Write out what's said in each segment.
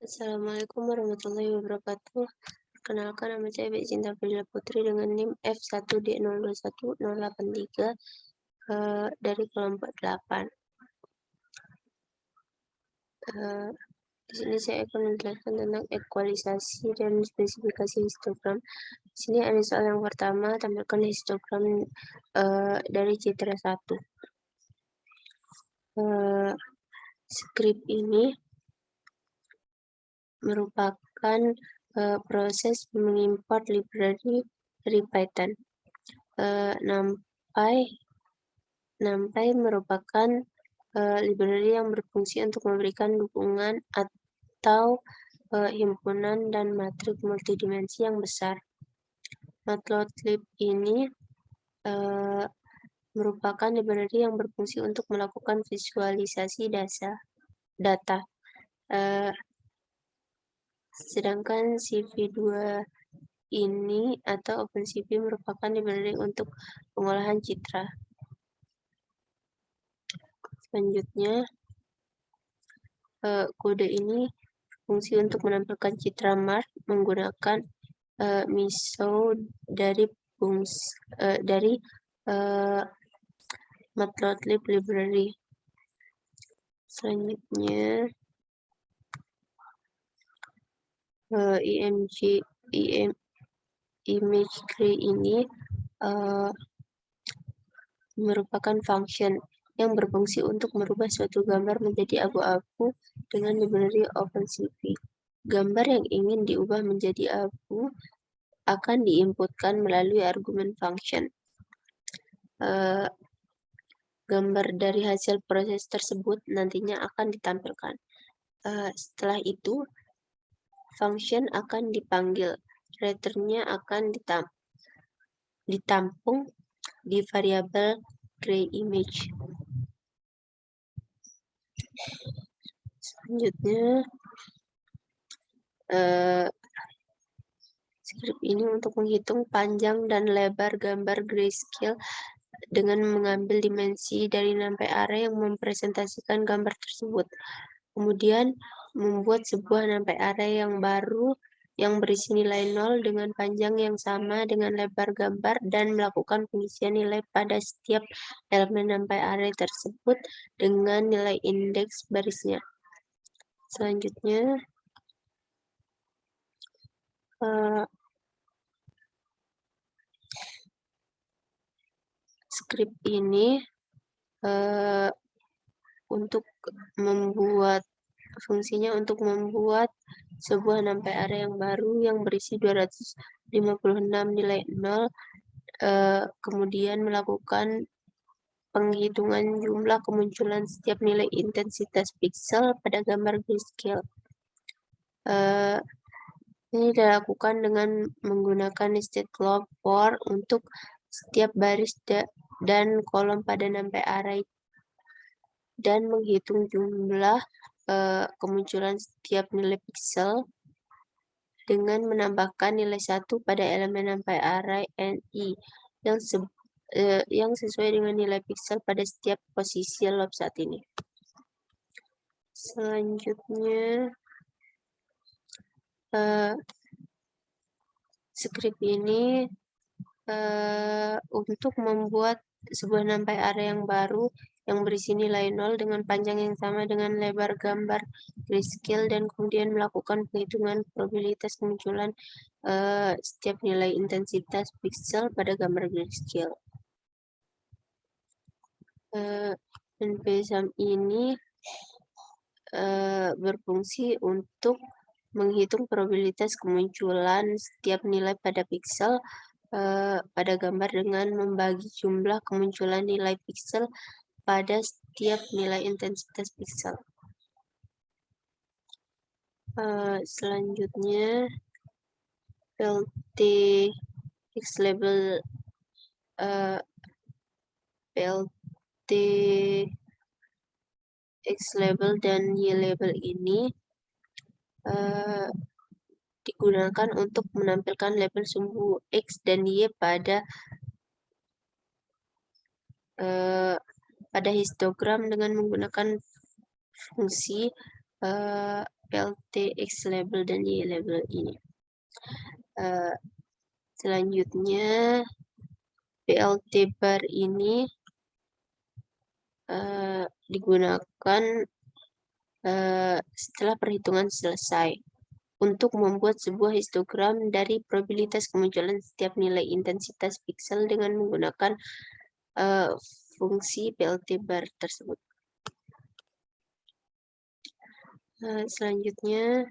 Assalamualaikum warahmatullahi wabarakatuh. Perkenalkan, nama saya Baik Cinta Fadila Putri dengan NIM F1D021083 dari kelompok 8. Di sini saya akan menjelaskan tentang ekualisasi dan spesifikasi histogram. Di sini ada soal yang pertama, tampilkan histogram dari citra 1. Skrip ini merupakan proses mengimport library dari Python. NumPy merupakan library yang berfungsi untuk memberikan dukungan atau himpunan dan matrik multidimensi yang besar. Matplotlib ini merupakan library yang berfungsi untuk melakukan visualisasi data. Sedangkan CV2 ini atau OpenCV merupakan library untuk pengolahan citra. Selanjutnya, kode ini berfungsi untuk menampilkan citra Mars menggunakan miso dari Matplotlib library. Selanjutnya, ImageGray ini merupakan function yang berfungsi untuk merubah suatu gambar menjadi abu-abu dengan library OpenCV. Gambar yang ingin diubah menjadi abu akan diinputkan melalui argumen function. Gambar dari hasil proses tersebut nantinya akan ditampilkan. Setelah itu, function akan dipanggil. Returnnya akan ditampung di variabel grayImage. Selanjutnya, skrip ini untuk menghitung panjang dan lebar gambar grayscale dengan mengambil dimensi dari NumPy array yang mempresentasikan gambar tersebut. Kemudian membuat sebuah NumPy array yang baru yang berisi nilai 0 dengan panjang yang sama dengan lebar gambar dan melakukan pengisian nilai pada setiap elemen NumPy array tersebut dengan nilai indeks barisnya. Selanjutnya, skrip ini fungsinya untuk membuat sebuah NumPy array yang baru yang berisi 256 nilai 0, kemudian melakukan penghitungan jumlah kemunculan setiap nilai intensitas pixel pada gambar grayscale. Ini dilakukan dengan menggunakan nested log for untuk setiap baris dan kolom pada NumPy array dan menghitung jumlah kemunculan setiap nilai pixel dengan menambahkan nilai 1 pada elemen NumPy array NI yang sesuai dengan nilai pixel pada setiap posisi lob saat ini. Selanjutnya, skrip ini untuk membuat sebuah NumPy array yang baru yang berisi nilai 0 dengan panjang yang sama dengan lebar gambar grayscale dan kemudian melakukan penghitungan probabilitas kemunculan setiap nilai intensitas pixel pada gambar grayscale. NPSum ini berfungsi untuk menghitung probabilitas kemunculan setiap nilai pada pixel pada gambar dengan membagi jumlah kemunculan nilai pixel pada setiap nilai intensitas pixel. Selanjutnya, PLT-X-label dan Y-label ini digunakan untuk menampilkan label sumbu X dan Y pada histogram dengan menggunakan fungsi PLT X label dan Y label ini. Selanjutnya PLT bar ini digunakan setelah perhitungan selesai untuk membuat sebuah histogram dari probabilitas kemunculan setiap nilai intensitas piksel dengan menggunakan fungsi PLT bar tersebut. Selanjutnya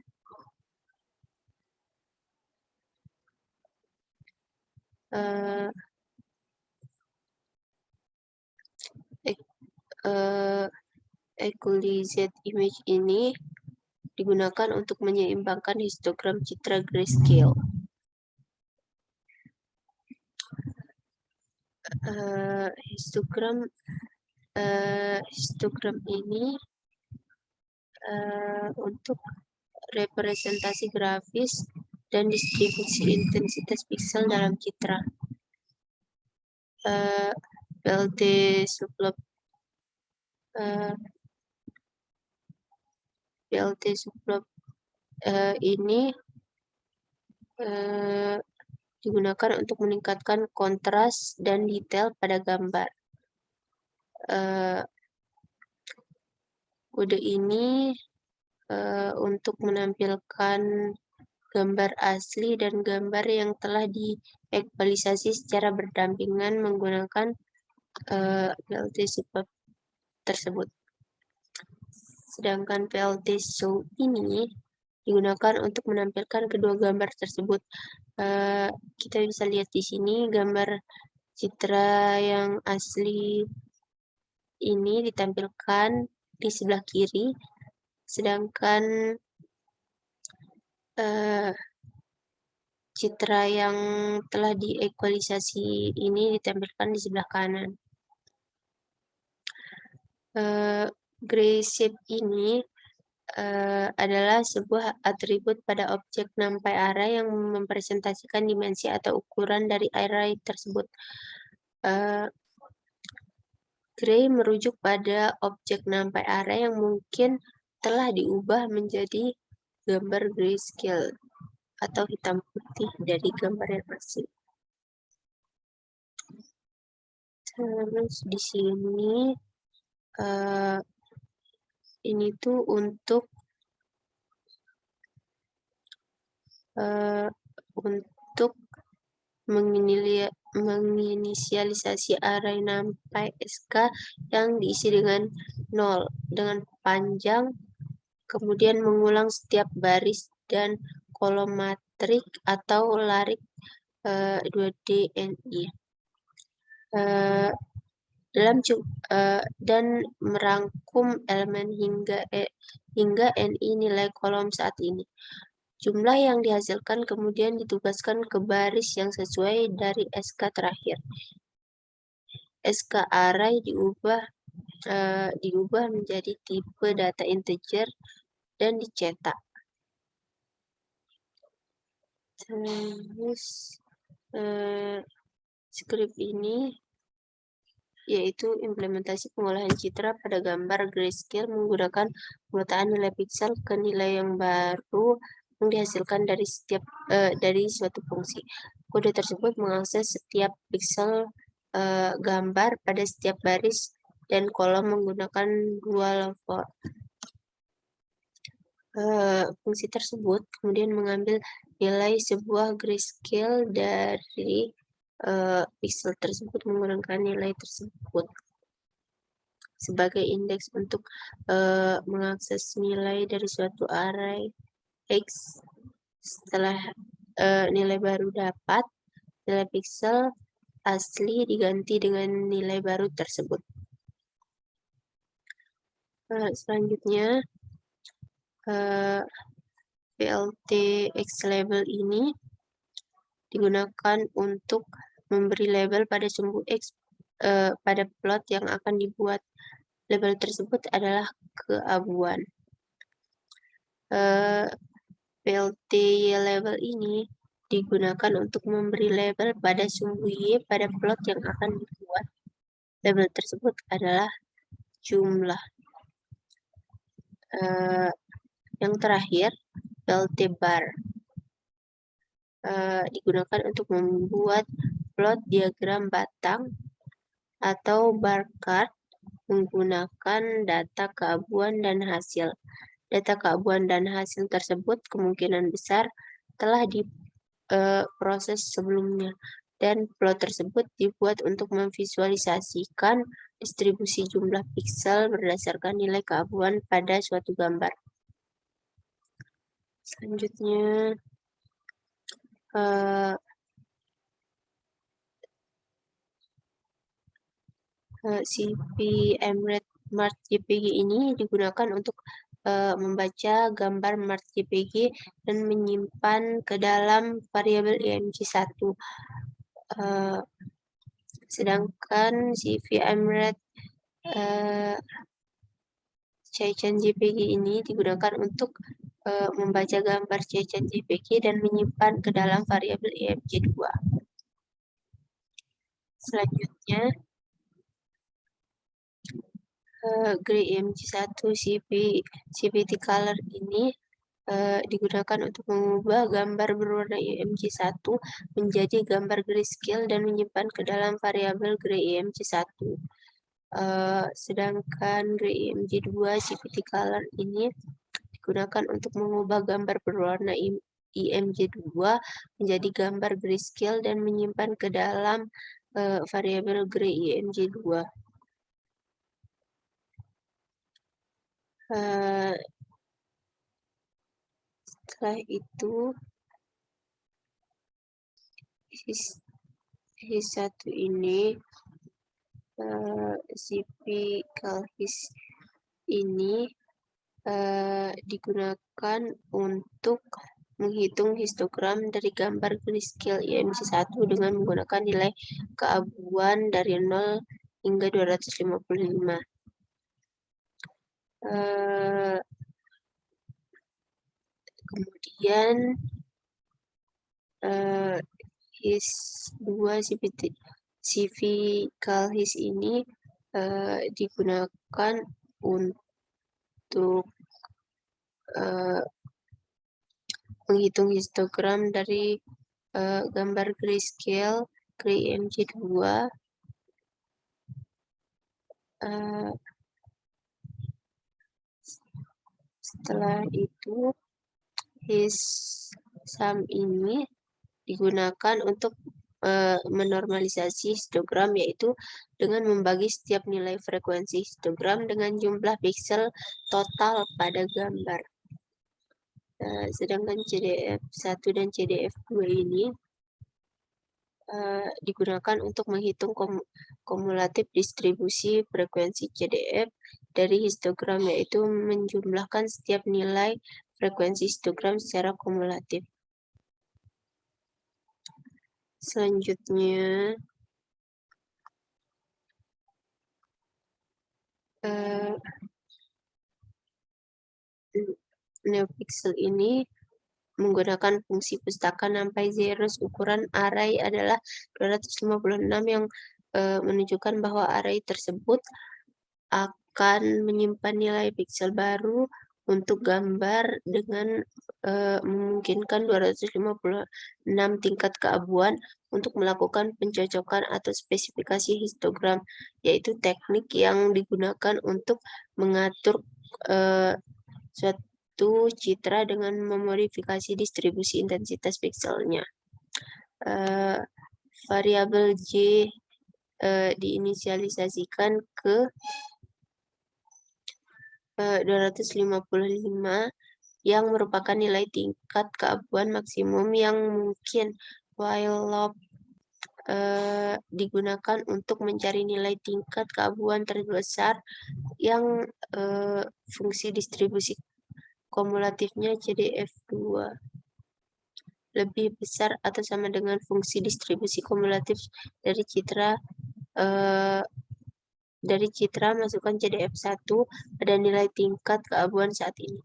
equalized image ini digunakan untuk menyeimbangkan histogram citra grayscale. Histogram ini untuk representasi grafis dan distribusi intensitas piksel dalam citra. PLT sublob ini digunakan untuk meningkatkan kontras dan detail pada gambar. Kode ini untuk menampilkan gambar asli dan gambar yang telah diekualisasi secara berdampingan menggunakan PLT sublob tersebut. Sedangkan PLT show ini digunakan untuk menampilkan kedua gambar tersebut. Kita bisa lihat di sini gambar citra yang asli ini ditampilkan di sebelah kiri, sedangkan citra yang telah diekualisasi ini ditampilkan di sebelah kanan. Gray shape ini adalah sebuah atribut pada objek NumPy array yang mempresentasikan dimensi atau ukuran dari array tersebut. Gray merujuk pada objek NumPy array yang mungkin telah diubah menjadi gambar grayscale atau hitam putih dari gambar yang asli. Terus di sini ini tuh untuk menginisialisasi array NumPy SK yang diisi dengan 0 dengan panjang, kemudian mengulang setiap baris dan kolom matrik atau larik 2DNI. Dan merangkum elemen hingga NI nilai kolom saat ini. Jumlah yang dihasilkan kemudian ditugaskan ke baris yang sesuai dari SK terakhir. SK array diubah menjadi tipe data integer dan dicetak. Terus script ini yaitu implementasi pengolahan citra pada gambar grayscale menggunakan pemetaan nilai piksel ke nilai yang baru yang dihasilkan dari suatu fungsi. Kode tersebut mengakses setiap piksel gambar pada setiap baris dan kolom menggunakan dual for. Fungsi tersebut kemudian mengambil nilai sebuah grayscale dari piksel tersebut menggunakan nilai tersebut sebagai indeks untuk mengakses nilai dari suatu array X. Setelah nilai baru dapat, nilai piksel asli diganti dengan nilai baru tersebut. Selanjutnya PLT X label ini digunakan untuk memberi label pada sumbu X pada plot yang akan dibuat. Label tersebut adalah keabuan. PLT Y label ini digunakan untuk memberi label pada sumbu Y pada plot yang akan dibuat. Label tersebut adalah jumlah. Yang terakhir, PLT bar. Digunakan untuk membuat plot diagram batang atau bar chart menggunakan data keabuan dan hasil. Data keabuan dan hasil tersebut kemungkinan besar telah diproses sebelumnya, dan plot tersebut dibuat untuk memvisualisasikan distribusi jumlah piksel berdasarkan nilai keabuan pada suatu gambar. Selanjutnya, CP-EMRET MarkJPG ini digunakan untuk membaca gambar MarkJPG dan menyimpan ke dalam variabel IMG1. Sedangkan CP-EMRET Chaichen JPG ini digunakan untuk membaca gambar Chaichen JPG dan menyimpan ke dalam variabel IMG2. Selanjutnya, Gray IMG1 CPT color ini digunakan untuk mengubah gambar berwarna IMG1 menjadi gambar grayscale dan menyimpan ke dalam variabel Gray IMG1. Sedangkan Gray IMG2 CPT color ini digunakan untuk mengubah gambar berwarna IMG2 menjadi gambar grayscale dan menyimpan ke dalam variabel Gray IMG2. Setelah itu, HIS1 ini, CP CalHIS ini digunakan untuk menghitung histogram dari gambar grayscale IMG1 dengan menggunakan nilai keabuan dari 0 hingga 255. Kemudian HIS2 CV CalHIS ini digunakan untuk menghitung histogram dari gambar grayscale Gray IMG2. Setelah itu, HIS-SUM ini digunakan untuk menormalisasi histogram, yaitu dengan membagi setiap nilai frekuensi histogram dengan jumlah piksel total pada gambar. Sedangkan CDF1 dan CDF2 ini digunakan untuk menghitung kumulatif distribusi frekuensi CDF dari histogram, yaitu menjumlahkan setiap nilai frekuensi histogram secara kumulatif. Selanjutnya, NeoPixel ini menggunakan fungsi pustaka NumPy zeros. Ukuran array adalah 256 yang menunjukkan bahwa array tersebut akan menyimpan nilai piksel baru untuk gambar dengan memungkinkan 256 tingkat keabuan untuk melakukan pencocokan atau spesifikasi histogram, yaitu teknik yang digunakan untuk mengatur suatu citra dengan memodifikasi distribusi intensitas pikselnya. Variabel J diinisialisasikan ke 255 yang merupakan nilai tingkat keabuan maksimum yang mungkin, while loop digunakan untuk mencari nilai tingkat keabuan terbesar yang fungsi distribusi kumulatifnya CDF2 lebih besar atau sama dengan fungsi distribusi kumulatif dari citra masukkan CDF1 pada nilai tingkat keabuan saat ini.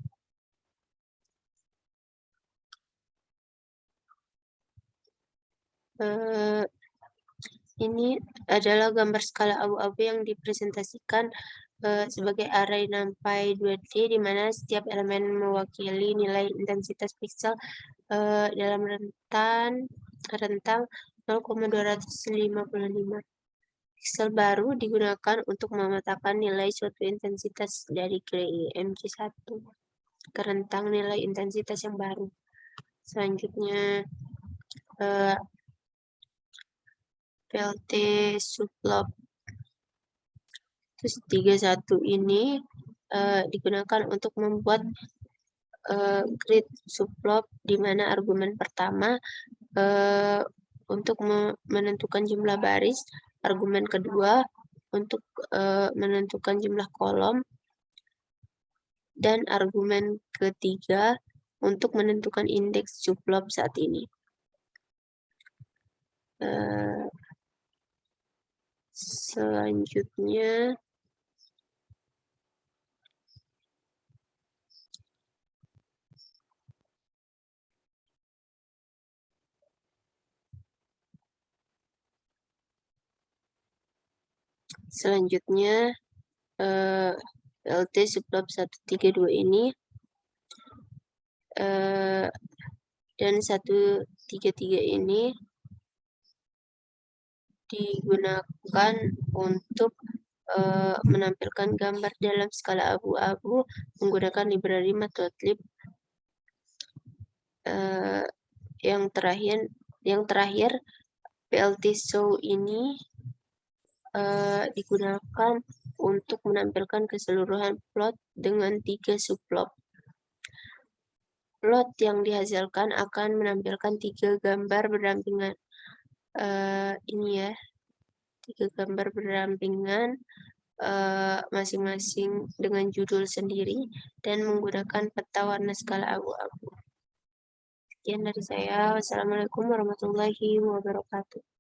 Ini adalah gambar skala abu-abu yang dipresentasikan sebagai array NumPy 2D, di mana setiap elemen mewakili nilai intensitas piksel dalam rentang 0,255. Piksel baru digunakan untuk memetakan nilai suatu intensitas dari Gray MG1 ke rentang nilai intensitas yang baru. Selanjutnya, PLT sublob 31 ini digunakan untuk membuat grid sublob, di mana argumen pertama untuk menentukan jumlah baris, argumen kedua untuk menentukan jumlah kolom, dan argumen ketiga untuk menentukan indeks sublob saat ini. Selanjutnya, LT sublob 132 ini dan 133 ini digunakan untuk menampilkan gambar dalam skala abu-abu menggunakan library Matplotlib. Yang terakhir PLT show ini digunakan untuk menampilkan keseluruhan plot dengan 3 subplot. Plot yang dihasilkan akan menampilkan 3 gambar berdampingan. Ini ya, 3 gambar berdampingan masing-masing dengan judul sendiri dan menggunakan peta warna skala abu-abu. Sekian dari saya. Wassalamualaikum warahmatullahi wabarakatuh.